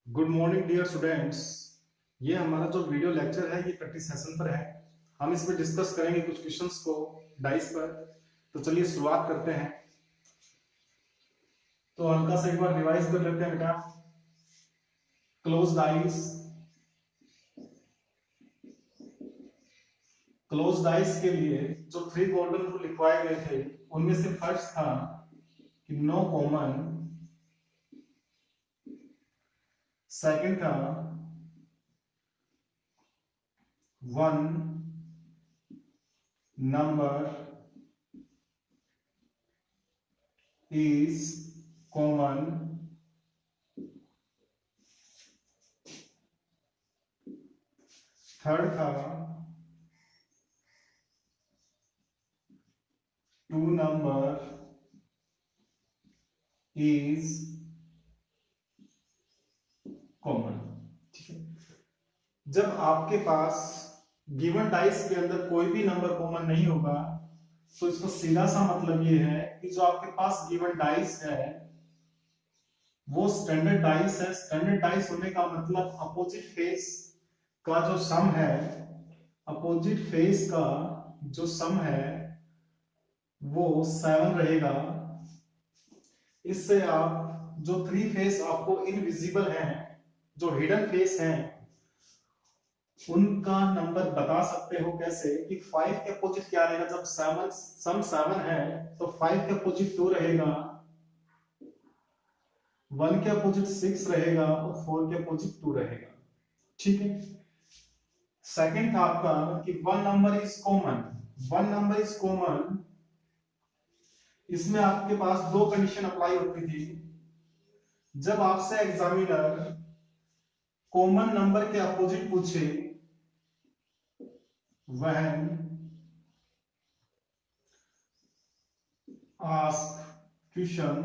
Good morning dear students. ये हमारा जो वीडियो लेक्चर है ये प्रैक्टिस सेशन पर है। हम इसमें डिस्कस करेंगे कुछ क्वेश्चंस को डाइस पर। तो चलिए शुरुआत करते हैं। तो हल्का सा एक बार रिवाइज कर लेते हैं बेटा। Close dice. क्लोज डाइस के लिए जो 3 गोल्डन रूल लिखवाए गए थे उनमें से फर्स्ट था कि नो कॉमन। सेकंड था one number is common. Third था टू नंबर is common। ठीक है। जब आपके पास गिवन डाइस के अंदर कोई भी नंबर कॉमन नहीं होगा तो इसको सीधा सा मतलब ये है कि जो आपके पास गिवन डाइस है वो स्टैंडर्ड डाइस है। स्टैंडर्ड डाइस होने का मतलब अपोजिट फेस का जो सम है, अपोजिट फेस का जो सम है वो 7 रहेगा। इससे आप जो 3 फेस आपको इनविजिबल हैं, जो हिडन फेस हैं, उनका नंबर बता सकते हो कैसे कि 5 के अपोजिट क्या रहेगा। जब 7 सम 7 है तो 5 के अपोजिट 2 रहेगा, 1 के अपोजिट 6 रहेगा और 4 के अपोजिट 2 रहेगा। ठीक है। सेकंड था आपका कि one number is common. One number is common, इसमें आपके पास दो कंडीशन अप्लाई होती थी। जब आपसे एग्जामिनर कॉमन नंबर के अपोजिट पूछे, when ask question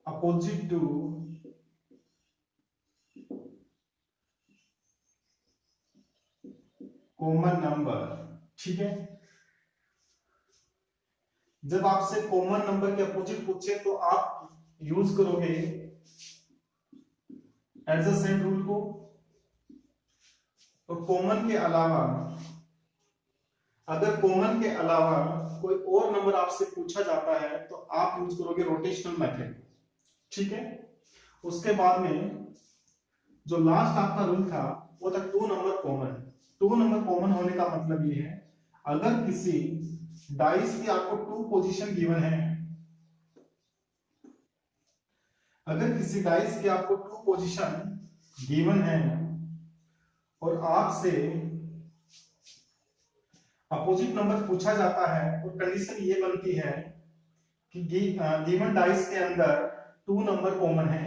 opposite to common number. ठीक है। जब आपसे कॉमन नंबर के अपोजिट पूछे तो आप यूज करोगे एडजेसेंट रूल को। और कॉमन के अलावा, अगर कॉमन के अलावा कोई और नंबर आपसे पूछा जाता है तो आप यूज करोगे रोटेशनल मेथड। ठीक है। उसके बाद में जो लास्ट आपका रूल था वो था two number common. Two number common होने का मतलब ये है अगर किसी डाइस की आपको 2 पोजीशन गिवन है, अगर किसी डाइस की आपको 2 पोजीशन गिवन है और आपसे अपोजिट नंबर पूछा जाता है और कंडीशन ये बनती है कि गिवन डाइस के अंदर 2 नंबर कॉमन है,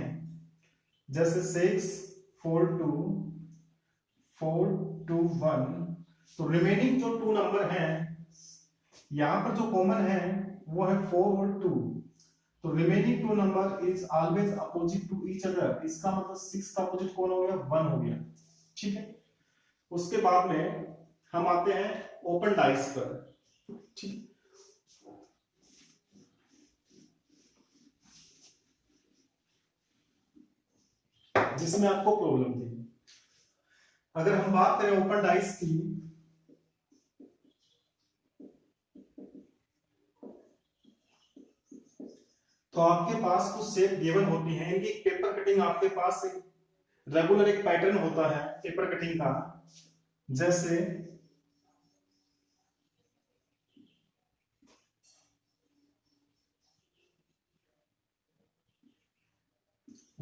जैसे 6 4 2 4 2 1। तो रिमेनिंग जो 2 नंबर हैं यहां पर जो कॉमन है वो है 4 और 2। तो remaining 2 number is always opposite to each other. इसका मतलब 6 का अपोजिट कौन हो गया? 1 हो गया। ठीक है। उसके बाद में हम आते हैं ओपन डाइस पर। ठीक। जिसमें आपको प्रॉब्लम थी। अगर हम बात करें ओपन डाइस की, तो आपके पास कुछ शेप गिवन होती हैं। इनकी पेपर कटिंग आपके पास एक रेगुलर एक पैटर्न होता है पेपर कटिंग का। जैसे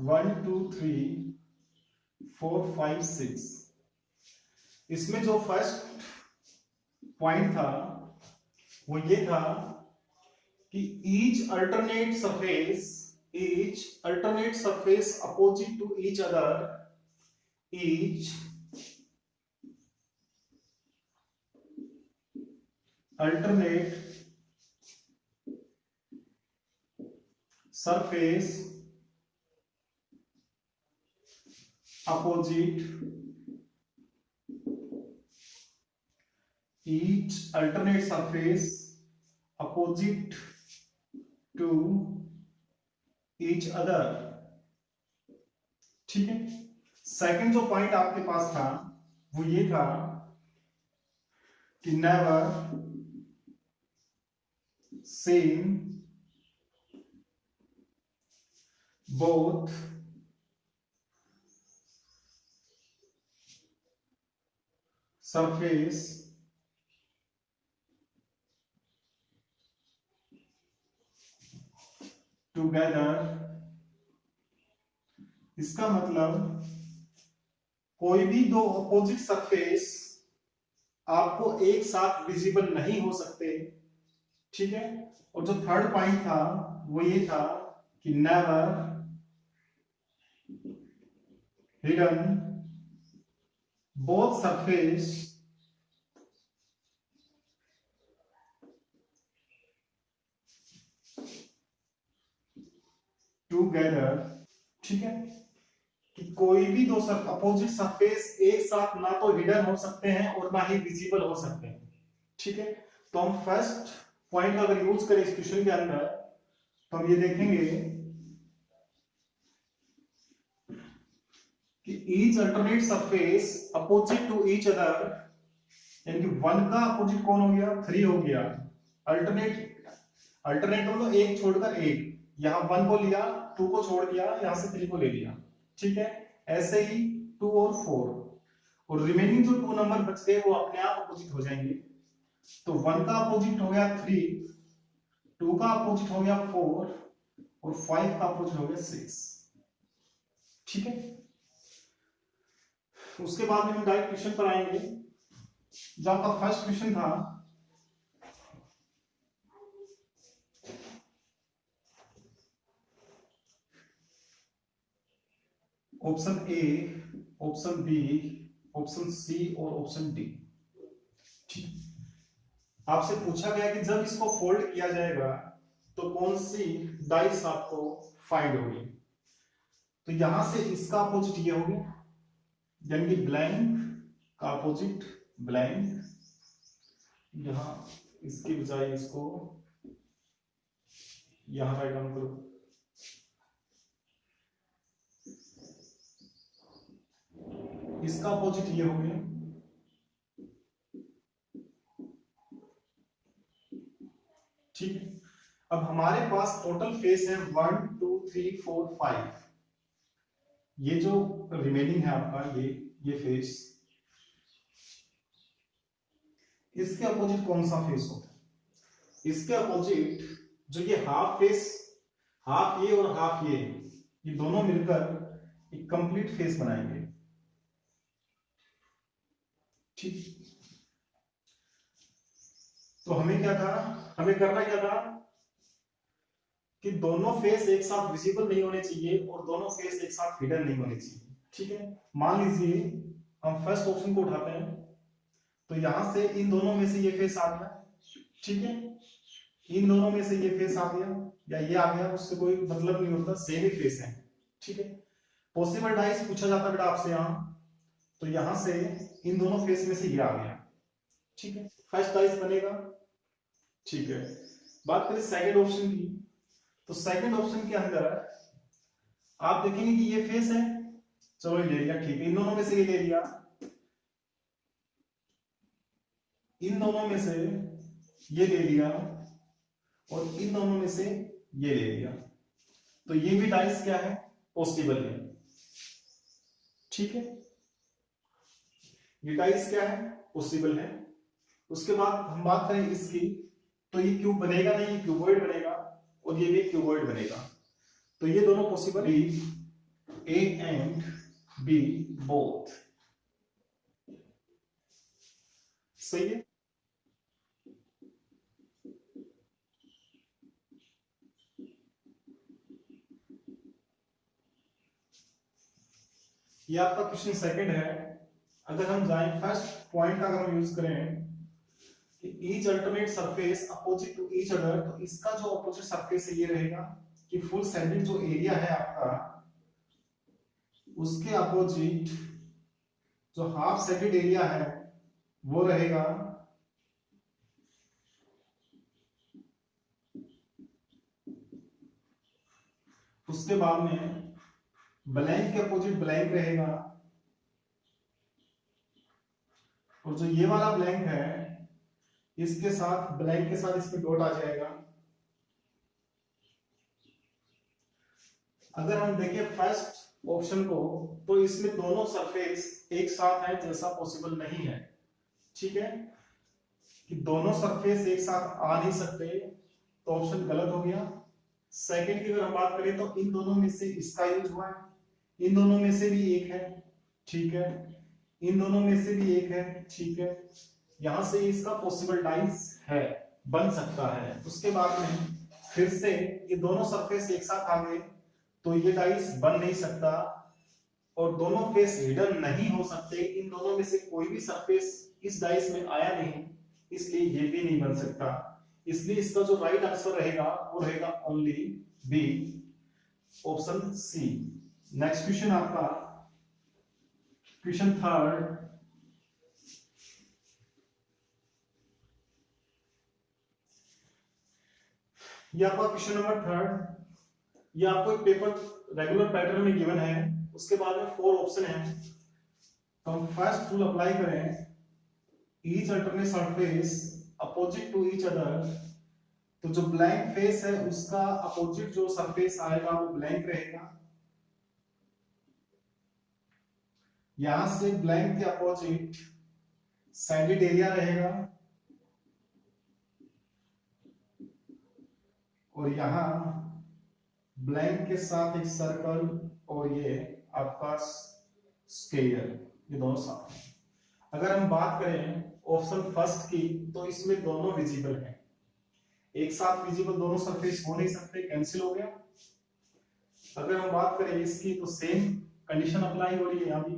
1 2 3 4 5 6। इसमें जो फर्स्ट पॉइंट था वो ये था कि each alternate surface opposite to each other, each alternate surface opposite, each alternate surface opposite to each other। ठीक है। सेकंड जो पॉइंट आपके पास था वो ये था कि never same both surface together। इसका मतलब कोई भी दो अपोजिट सरफेस आपको एक साथ विजिबल नहीं हो सकते, ठीक है। और जो थर्ड पॉइंट था वो ये था कि never hidden both surface together, ठीक है। कि कोई भी दो अपोजिट सरफेस एक साथ ना तो हिडन हो सकते हैं और ना ही विजिबल हो सकते हैं, ठीक है। तो हम फर्स्ट पॉइंट अगर यूज करें इस क्वेश्चन के अंदर तो हम ये देखेंगे कि each alternate surface opposite to each other, यानी कि वन का अपोजिट कौन हो गया, थ्री हो गया। अल्टरनेट, अल्टरनेट मतलब एक छोड़कर एक, यहां वन को लिया, टू को छोड़ दिया, यहां से थ्री को ले लिया, ठीक है। ऐसे ही टू और फोर, और रिमेनिंग जो टू नंबर बच गए वो अपने आप अपोजिट हो जाएंगे। तो वन का अपोजिट हो गया थ्री, टू का अपोजिट हो गया फोर, और फाइव का अपोजिट हो गया सिक्स, ठीक है। उसके बाद में हम डायरेक्ट क्वेश्चन पर आएंगे। जो आपका फर्स्ट क्वेश्चन था, option A, option B, option C और ऑप्शन डी, ठीक। आपसे पूछा गया कि जब इसको फोल्ड किया जाएगा तो कौन सी डाइस आपको फाइंड होगी। तो यहां से इसका अपोजिट ये हो गया, यानी कि ब्लैंक का अपोजिट ब्लैंक, यहां इसकी बजाय इसको यहां राइट डाउन करो। इसका अपोजिट ये हो गया, ठीक है। अब हमारे पास टोटल फेस है 1 2 3 4 5। ये जो रिमेनिंग है आपका ये फेस, इसके अपोजिट कौन सा फेस होता है। इसके अपोजिट जो ये हाफ फेस, हाफ ये और हाफ ये दोनों मिलकर एक कंप्लीट फेस बनाएंगे, ठीक। तो हमें क्या था, हमें करना क्या था कि दोनों फेस एक साथ विजिबल नहीं होने चाहिए और दोनों फेस एक साथ हिडन नहीं होने चाहिए, ठीक है। मान लीजिए हम फर्स्ट ऑप्शन को उठाते हैं, तो यहां से इन दोनों में से ये फेस आ गया, ठीक है। इन दोनों में से ये फेस आ गया या ये आ गया, उससे कोई मतलब नहीं होता, सेम ही फेस है, ठीक है। पॉसिबल डाइस पूछा जाता बेटा आपसे यहां, तो यहां से इन दोनों फेस में से ये आ गया, ठीक है। फर्स्ट डाइस बनेगा, ठीक है। बात करें सेकंड ऑप्शन की, तो सेकंड ऑप्शन के अंदर आप देखेंगे कि ये फेस है, चलो ये ले लिया, ठीक है। इन दोनों में से ये ले लिया, इन दोनों में से ये ले लिया, और इन दोनों में से ये ले लिया। तो ये भी डाइस क्या है, पॉसिबल है, ठीक है। ये डाइस क्या है, पॉसिबल है। उसके बाद हम बात करें इसकी, तो ये क्यूब बनेगा नहीं, ये क्यूबॉइड बनेगा, और ये भी क्यूबॉइड बनेगा। तो ये दोनों possible, A and B both, सही है। ये आपका क्वेश्चन सेकंड है। अगर हम जाएं फर्स्ट पॉइंट का, अगर हम यूज करें कि each alternate surface opposite to each other, तो इसका जो अपोजिट सरफेस है ये रहेगा कि फुल सैंडविच जो एरिया है आपका, उसके अपोजिट जो हाफ सैंडेड एरिया है वो रहेगा उसके बाद में ब्लैंक के अपोजिट ब्लैंक रहेगा, और जो ये वाला ब्लैंक है इसके साथ ब्लैंक के साथ इसमें डॉट आ जाएगा। अगर हम देखें फर्स्ट ऑप्शन को तो इसमें दोनों सरफेस एक साथ है, जैसा पॉसिबल नहीं है। ठीक है, कि दोनों सरफेस एक साथ आ नहीं सकते, तो ऑप्शन गलत हो गया। सेकंड की अगर हम बात करें तो इन दोनों में से इसका यूज हुआ है, इन दोनों में से भी एक है, ठीक है, इन दोनों में से भी एक है, ठीक है, यहां से इसका पॉसिबल डाइस है, बन सकता है। उसके बाद में फिर से ये दोनों सरफेस एक साथ आ गए तो ये डाइस बन नहीं सकता, और दोनों फेस हिडन नहीं हो सकते, इन दोनों में से कोई भी सरफेस इस डाइस में आया नहीं, इसलिए ये भी नहीं बन सकता। इसलिए इसका जो राइट आंसर रहेगा वो रहेगा only B, option C. Next question आपका क्वेश्चन थर्ड, ये आपका क्वेश्चन नंबर थर्ड। ये आपको एक पेपर रेगुलर पैटर्न में गिवन है, उसके बाद में 4 ऑप्शन है। तो हम फर्स्ट रूल अप्लाई करें, each alternate surface opposite to each other, तो जो ब्लैंक फेस है उसका अपोजिट जो सरफेस आएगा वो ब्लैंक रहेगा। यहां से ब्लैंक के अपोजिट सैंडेड एरिया रहेगा, और यहां ब्लैंक के साथ एक सर्कल, और ये आपका स्क्वायर, ये दोनों साथ हैं। अगर हम बात करें ऑप्शन फर्स्ट की तो इसमें दोनों विजिबल हैं, एक साथ विजिबल दोनों सरफेस हो नहीं सकते, कैंसिल हो गया। अगर हम बात करें इसकी तो सेम कंडीशन अप्लाई हो रही है यहां भी,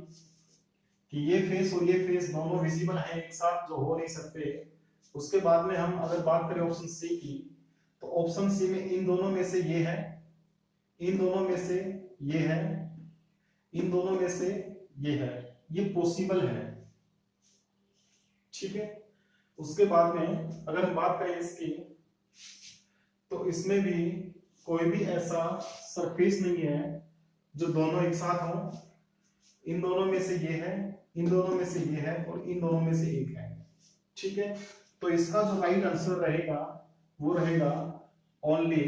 कि ये फेस और ये फेस दोनों विजिबल हैं एक साथ, जो हो नहीं सकते। उसके बाद में हम अगर बात करें ऑप्शन सी की, तो ऑप्शन सी में इन दोनों में से ये है, इन दोनों में से ये है, इन दोनों में से ये है, ये पॉसिबल है। ठीक है, उसके बाद में अगर हम बात करें इसकी, तो इसमें भी कोई भी ऐसा सरफेस नहीं है जो दोनों एक साथ हो। इन दोनों में से ये है, इन दोनों में से ये है, और इन दोनों में से एक है। ठीक है, तो इसका जो राइट आंसर रहेगा वो रहेगा only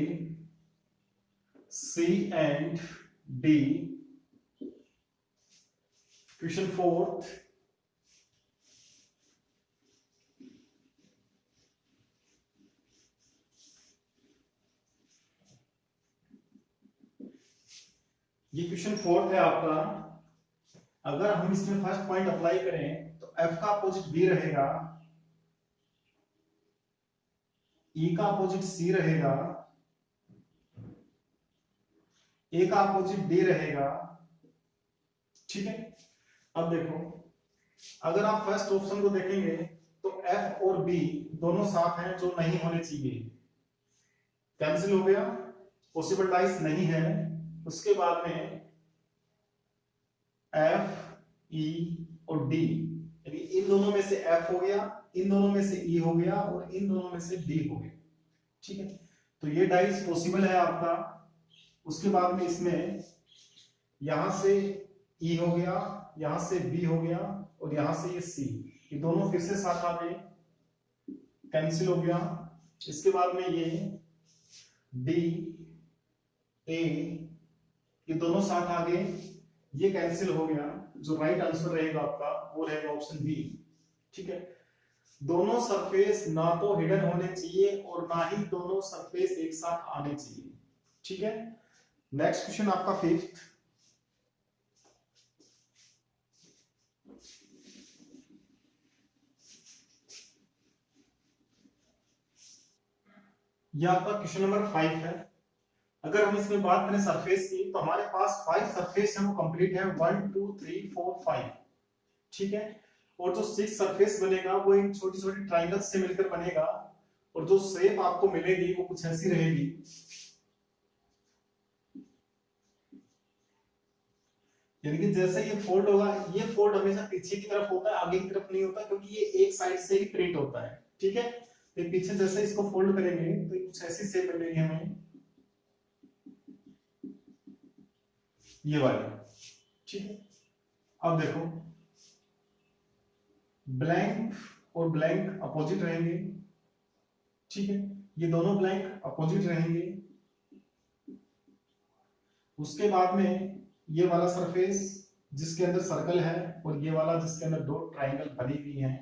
C and D. Question fourth, ये क्वेश्चन फोर्थ है आपका। अगर हम इसमें फर्स्ट पॉइंट अप्लाई करें तो F का अपोजिट B रहेगा, E का अपोजिट C रहेगा, A का अपोजिट D रहेगा। ठीक है, अब देखो अगर आप फर्स्ट ऑप्शन को देखेंगे तो F और B दोनों साथ हैं, जो नहीं होने चाहिए, कैंसिल हो गया, पॉसिबल डाइस नहीं है। उसके बाद में F, E और D, यानी इन दोनों में से F हो गया, इन दोनों में से E हो गया, और इन दोनों में से D हो गया। ठीक है, तो ये डाइस पॉसिबल है आपका। उसके बाद में इसमें यहां से E हो गया, यहां से B हो गया, और यहां से ये C, ये दोनों फिर से साथ आ गए, कैंसिल हो गया। इसके बाद में ये D, A, ये दोनों साथ आ गए, ये कैंसिल हो गया। जो राइट आंसर रहेगा आपका वो रहेगा ऑप्शन बी। ठीक है, दोनों सरफेस ना तो हिडन होने चाहिए और ना ही दोनों सरफेस एक साथ आने चाहिए। ठीक है, नेक्स्ट क्वेश्चन आपका फिफ्थ, यह आपका क्वेश्चन नंबर 5 है। अगर हम इसमें बात करें सरफेस की, तो हमारे पास 5 सरफेस है, वो कंप्लीट है 1 2 3 4 5। ठीक है, और जो 6 सरफेस बनेगा वो इन छोटी छोटी ट्राइंगल से मिलकर बनेगा, और जो शेप आपको मिलेगी वो कुछ ऐसी रहेगी। यानी कि जैसे ये फोल्ड होगा, ये फोल्ड हमेशा पीछे की तरफ होता है, आगे की तरफ नहीं होता, क्योंकि ये एक साइड से ही प्रिंट होता है। ठीक है, तो पीछे जैसे इसको फोल्ड करेंगे तो कुछ ऐसी शेप मिलेगी हमें। ये वाली, ठीक है। अब देखो ब्लैंक और ब्लैंक अपोजिट रहेंगे, ठीक है, ये दोनों ब्लैंक अपोजिट रहेंगे। उसके बाद में ये वाला सरफेस जिसके अंदर सर्कल है और ये वाला जिसके अंदर दो ट्रायंगल बनी हुई हैं,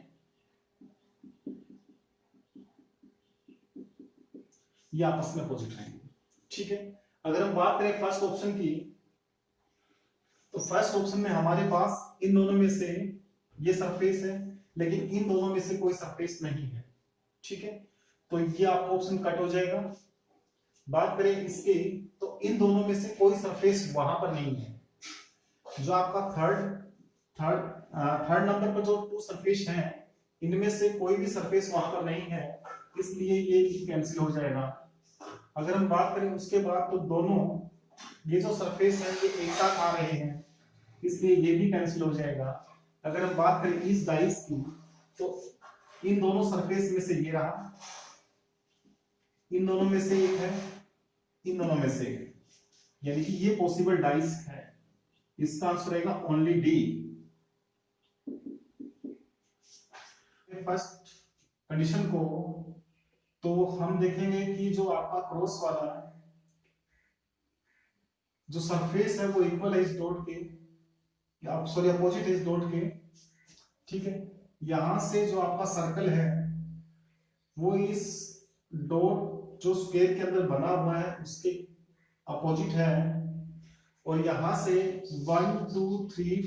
ये आपस में अपोजिट रहेंगे, ठीक है। अगर हम बात करें फर्स्ट ऑप्शन की, तो फर्स्ट ऑप्शन में हमारे पास इन दोनों में से ये सरफेस है, लेकिन इन दोनों में से कोई सरफेस नहीं है, ठीक है, तो ये आपका ऑप्शन कट हो जाएगा। बात करें इसकी, तो इन दोनों में से कोई सरफेस वहां पर नहीं है। जो आपका थर्ड नंबर पर जो टू सरफेस हैं, इनमें से कोई भी सरफेस वहां पर नहीं है, इसलिए ये कैंसिल हो जाएगा। अगर हम बात करें उसके बाद, तो दोनों ये जो सरफेस है ये एक साथ आ रहे हैं, इसलिए ये भी कैंसिल हो जाएगा। अगर हम बात करें इस डाइस की, तो इन दोनों सरफेस में से ये रहा, इन दोनों में से एक है, इन दोनों में से एक, यानी कि ये पॉसिबल डाइस है। इसका आंसर रहेगा ओनली डी। फर्स्ट कंडीशन को तो हम देखेंगे कि जो आपका क्रॉस वाला जो सरफेस है वो इक्वल है इस डॉट के, आप सॉरी अपोजिट है इस डॉट के, ठीक है। यहां से जो आपका सर्कल है वो इस डॉट जो स्क्वायर के अंदर बना हुआ है उसके अपोजिट है, और यहां से 1 2 3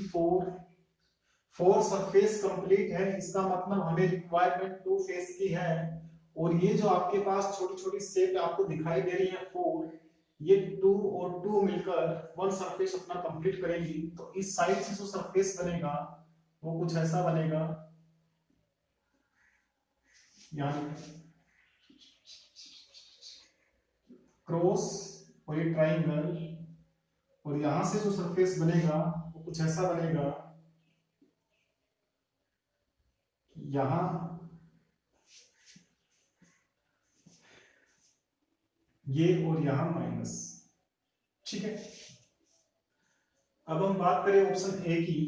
4 सरफेस कंप्लीट है। इसका मतलब हमें रिक्वायरमेंट 2 फेस की है, और ये जो आपके पास छोटी छोटी शेप आपको दिखाई दे रही है 4, ये 2 और 2 मिलकर 1 सरफेस अपना कंप्लीट करेंगी। तो इस साइड से जो सरफेस बनेगा वो कुछ ऐसा बनेगा, यहाँ क्रॉस और ये ट्राइंगल, और यहां से जो सरफेस बनेगा वो कुछ ऐसा बनेगा, यहां ये और यहां माइनस, ठीक है। अब हम बात करें ऑप्शन ए की,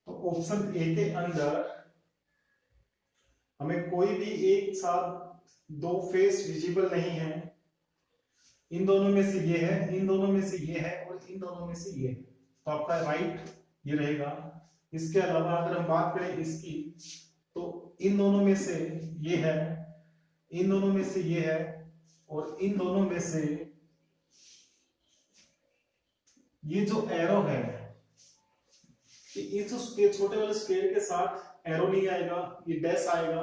तो ऑप्शन ए के अंदर हमें कोई भी एक साथ दो फेस विजिबल नहीं है। इन दोनों में से ये है, इन दोनों में से ये है, और इन दोनों में से ये है, तो आपका राइट ये रहेगा। इसके अलावा अगर हम बात करें इसकी, तो इन दोनों में से ये है, इन दोनों में से ये है, और इन दोनों में से ये जो एरो है, इस छोटे वाले स्क्वायर के साथ एरो नहीं आएगा, ये डैश आएगा,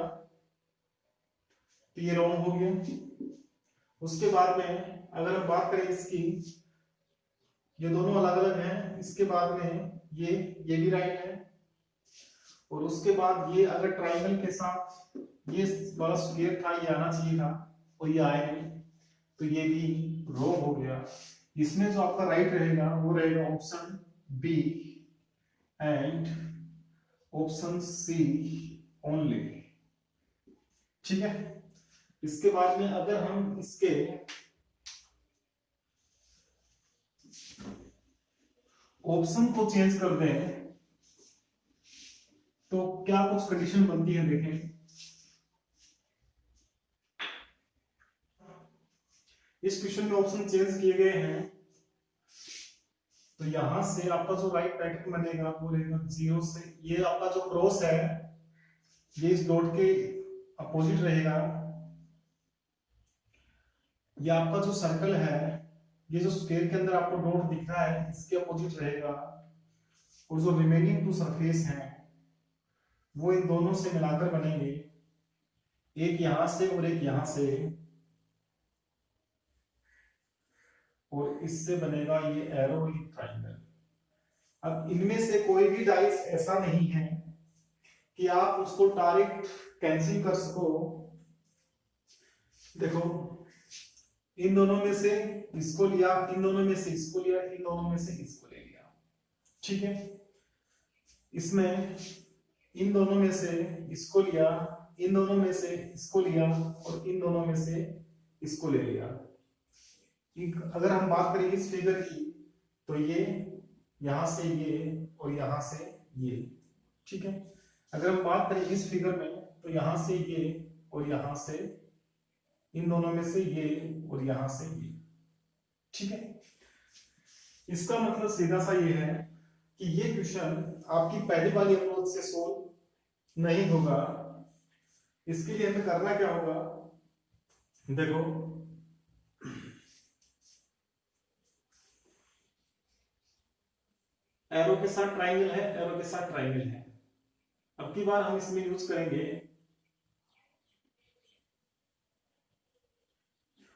तो ये रॉन्ग हो गया। उसके बाद में अगर हम बात करें इसकी, ये दोनों अलग अलग हैं, इसके बाद में ये भी राइट है, और उसके बाद ये अगर ट्राइंगल के साथ ये वाला स्क्वायर था, ये आना चाहिए था और ये आया नहीं, तो ये भी रॉन्ग हो गया। इसमें जो आपका राइट रहेगा वो रहेगा option B and option C only, ठीक है। इसके बाद में अगर हम इसके ऑप्शन को चेंज कर दें तो क्या कुछ कंडीशन बनती है, देखें। इस क्वेश्चन में ऑप्शन चेंज किए गए हैं, तो यहां से आपका जो राइट पैटर्न बनेगा वो रहेगा 0 से, ये आपका जो क्रॉस है ये इस डॉट के अपोजिट रहेगा। ये आपका जो सर्कल है, ये जो स्क्वायर के अंदर आपको डॉट दिख रहा है इसके अपोजिट रहेगा, और जो रिमेनिंग 2 सरफेस हैं वो इन दोनों से मिलाकर बनेंगे, एक यहां से और एक यहां से, और इससे बनेगा ये एरो, ये ट्राइंगल। अब इनमें से कोई भी डाइस ऐसा नहीं है कि आप उसको डायरेक्ट कैंसिल कर सको। देखो इन दोनों में से इसको लिया, इन दोनों में से इसको लिया, इन दोनों में से इसको ले लिया, ठीक है। इसमें इन दोनों में से इसको लिया, इन दोनों में से इसको लिया, और इन दोनों में से इसको ले लिया। अगर हम बात करें इस फिगर की, तो ये यहां से ये और यहां से ये, ठीक है। अगर हम बात करें इस फिगर में तो यहां से ये और यहां से, इन दोनों में से ये और यहां से ये, ठीक है। इसका मतलब सीधा सा ये है कि ये क्वेश्चन आपकी पहली वाली अप्रोच से सोल्व नहीं होगा। इसके लिए हमें करना क्या होगा, देखो एरो के साथ ट्राइंगल है, एरो के साथ ट्राइंगल है। अब की बार हम इसमें यूज करेंगे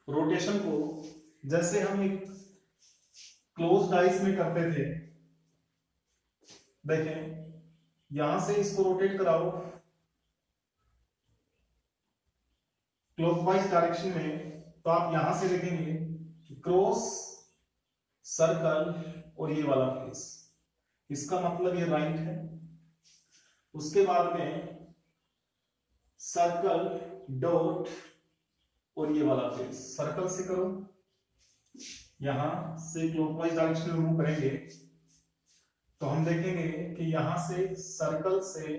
रोटेशन को, जैसे हम एक क्लोज डाइस में करते थे। देखें यहां से इसको रोटेट कराओ क्लॉकवाइज डायरेक्शन में, तो आप यहां से देखेंगे क्रॉस, सर्कल और ये वाला फेस, इसका मतलब ये राइट है। उसके बाद में सर्कल, डॉट और ये वाला फेस, सर्कल से करो, यहां से क्लॉकवाइज डायरेक्शन में मूव करेंगे तो हम देखेंगे कि यहां से सर्कल से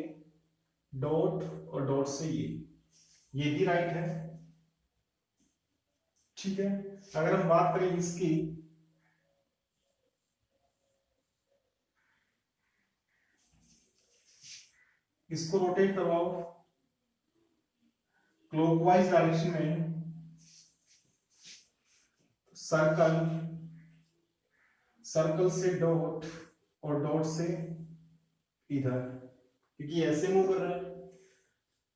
डॉट और डॉट से ये भी राइट है, ठीक है। अगर हम बात करें इसकी, इसको रोटेट करवाओ क्लॉकवाइज डायरेक्शन में, सर्कल, सर्कल से डॉट और डॉट से इधर, क्योंकि ऐसे मूव कर रहे हैं।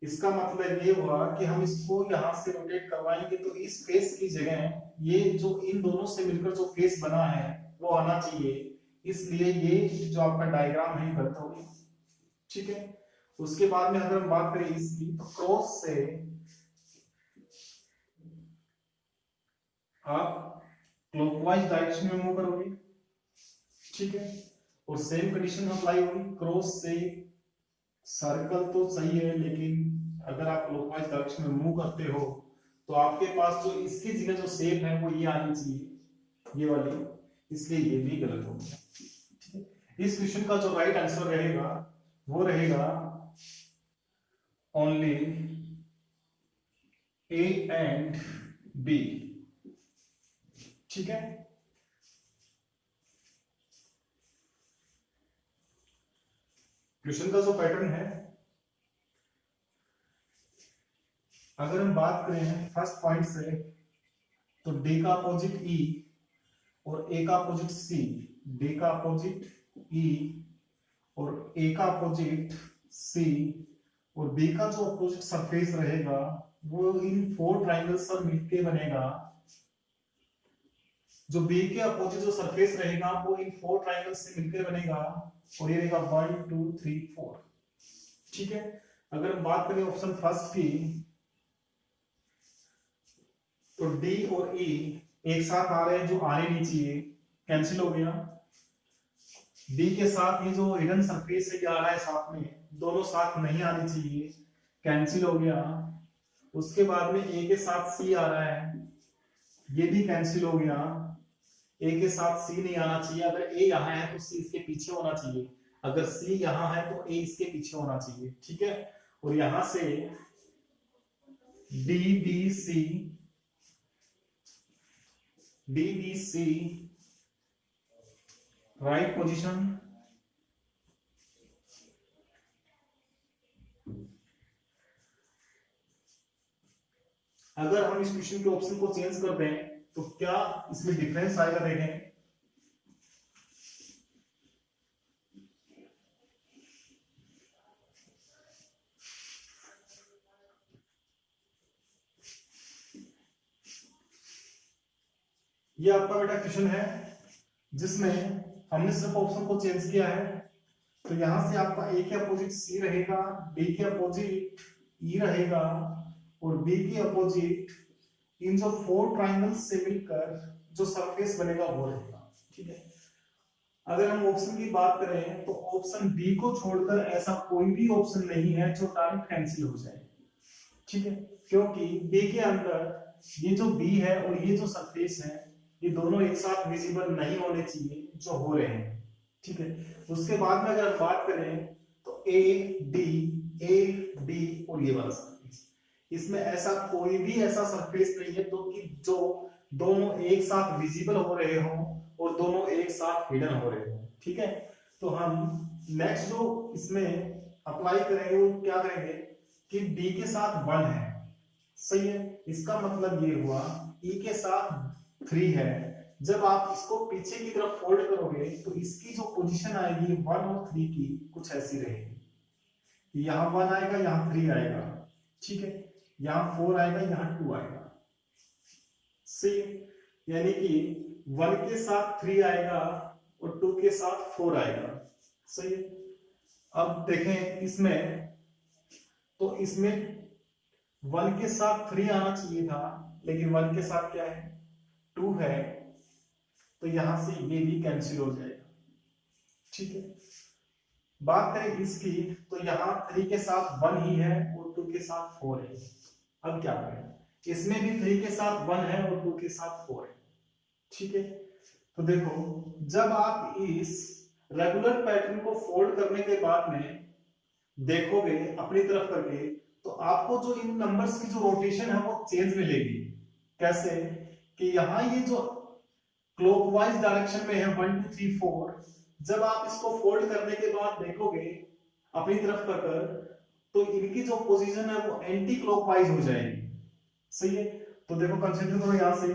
इसका मतलब ये हुआ कि हम इसको यहां से रोटेट करवाएंगे तो इस फेस की जगह ये जो इन दोनों से मिलकर जो फेस बना है वो आना चाहिए, इसलिए ये जो आपका डायग्राम है गलत हो गया, ठीक है। उसके बाद में अगर हम बात करें इसकी, तो क्रॉस से आप क्लॉकवाइज डायरेक्शन में मूव करोगे, ठीक है। और सेम कंडीशन अप्लाई होगी, क्रॉस से सर्कल तो सही है, लेकिन अगर आप क्लॉकवाइज डायरेक्शन में मूव करते हो तो आपके पास जो इसकी जगह जो शेप है वो ये आनी चाहिए, ये वाली, इसलिए ये भी गलत हो गया, ठीक है। इस क्वेश्चन का जो राइट आंसर रहेगा वो रहेगा ओनली ए एंड बी, ठीक है। क्वेश्चन का जो पैटर्न है, अगर हम बात करें फर्स्ट पॉइंट से, तो डी का अपोजिट ई और ए का अपोजिट सी, डी का अपोजिट ई और ए का अपोजिट सी और बी का जो अपोजिट सरफेस रहेगा वो इन फोर ट्राइंगल से मिलके बनेगा। जो बी के अपोजिट जो सरफेस रहेगा वो इन फोर ट्राइंगल से मिलकर बनेगा और ये रहेगा 1 2 3 4, ठीक है। अगर हम बात करें ऑप्शन फर्स्ट की, तो डी और ई एक साथ आ रहे हैं जो आने नहीं चाहिए, कैंसिल हो गया। डी के साथ ये जो हिडन सरफेस है ये आ रहा है साथ में, दोनों साथ नहीं आने चाहिए, कैंसिल हो गया। उसके बाद में ए के साथ सी आ रहा है, ये भी कैंसिल हो गया। ए के साथ सी नहीं आना चाहिए, अगर ए यहाँ है तो सी इसके पीछे होना चाहिए, अगर सी यहाँ है तो ए इसके पीछे होना चाहिए, ठीक है। और यहां से D B C, D B C right position, अगर हम इस क्वेश्चन के ऑप्शन को चेंज कर दें तो क्या इसमें डिफरेंस आएगा, देखें। ये आपका बेटा क्वेश्चन है जिसमें हमने सिर्फ ऑप्शन को चेंज किया है, तो यहां से आपका ए के अपोजिट सी रहेगा, डी के अपोजिट ई रहेगा और बी के अपोजिट इन जो फोर ट्राइंगल्स से मिलकर जो सरफेस बनेगा वो रहेगा, ठीक है। अगर हम ऑप्शन की बात करें तो ऑप्शन बी को छोड़कर ऐसा कोई भी ऑप्शन नहीं है जो डायरेक्ट कैंसिल हो जाए, ठीक है, क्योंकि बी के अंदर ये जो बी है और ये जो सरफेस है ये दोनों एक साथ विजिबल नहीं होने चाहिए, जो हो रहे हैं, ठीक है। उसके बाद में अगर हम बात करें तो ए डी और ये वाला सरफेस, इसमें ऐसा कोई भी ऐसा सरफेस नहीं है तो कि जो दोनों एक साथ विजिबल हो रहे हो और दोनों एक साथ हिडन हो रहे हो, ठीक है। तो हम नेक्स्ट जो इसमें अप्लाई करेंगे वो क्या करेंगे कि डी के साथ 1 है, सही है। इसका मतलब ये हुआ ई के साथ 3 है। जब आप इसको पीछे की तरफ फोल्ड करोगे तो इसकी जो पोजीशन आएगी 1 और 3 की कुछ ऐसी रहेगी। यहाँ 1 आएगा, यहाँ 3 आएगा, ठीक है। यहाँ 4 आएगा, यहाँ 2 आएगा, सही। यानी कि 1 के साथ 3 आएगा और 2 के साथ 4 आएगा, सही है। अब देखें इसमें, तो इसमें 1 के साथ 3 आना चाहिए था, लेकिन 1 के साथ क्या है 2 है, तो यहां से ये भी कैंसिल हो जाएगा, ठीक है। बात करें इसकी, तो यहाँ 3 के साथ 1 ही है और 2 के साथ 4 है। अब क्या करें, इसमें भी 3 के साथ 1 है और 2 के साथ 4 है, ठीक है। तो देखो, जब आप इस रेगुलर पैटर्न को फोल्ड करने के बाद में देखोगे अपनी तरफ करके, तो आपको जो इन नंबर्स की जो रोटेशन है वो चेंज मिलेगी। कैसे कि यहाँ ये जो क्लॉकवाइज डायरेक्शन में है 1 2 3 4, जब आप इसको फोल्ड करने के बाद देखोगे अपनी तरफ कर, तो इनकी जो पोजीशन है वो एंटी क्लॉकवाइज हो जाएगी, सही है। तो देखो कंसीडर करो यहां से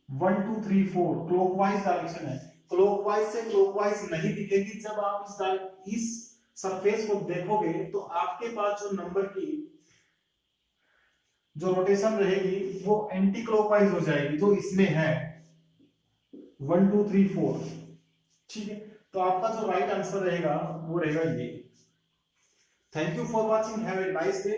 1 2 3 4 क्लॉकवाइज डायरेक्शन है, क्लॉकवाइज से क्लॉकवाइज नहीं दिखेगी। जब आप इस सरफेस को देखोगे तो आपके पास जो नंबर की जो रोटेशन रहेगी वो एंटी क्लॉकवाइज हो जाएगी, जो इसमें है 1 2 3 4, ठीक है। तो आपका जो राइट आंसर रहेगा वो रहेगा ये। Thank you for watching, have a nice day.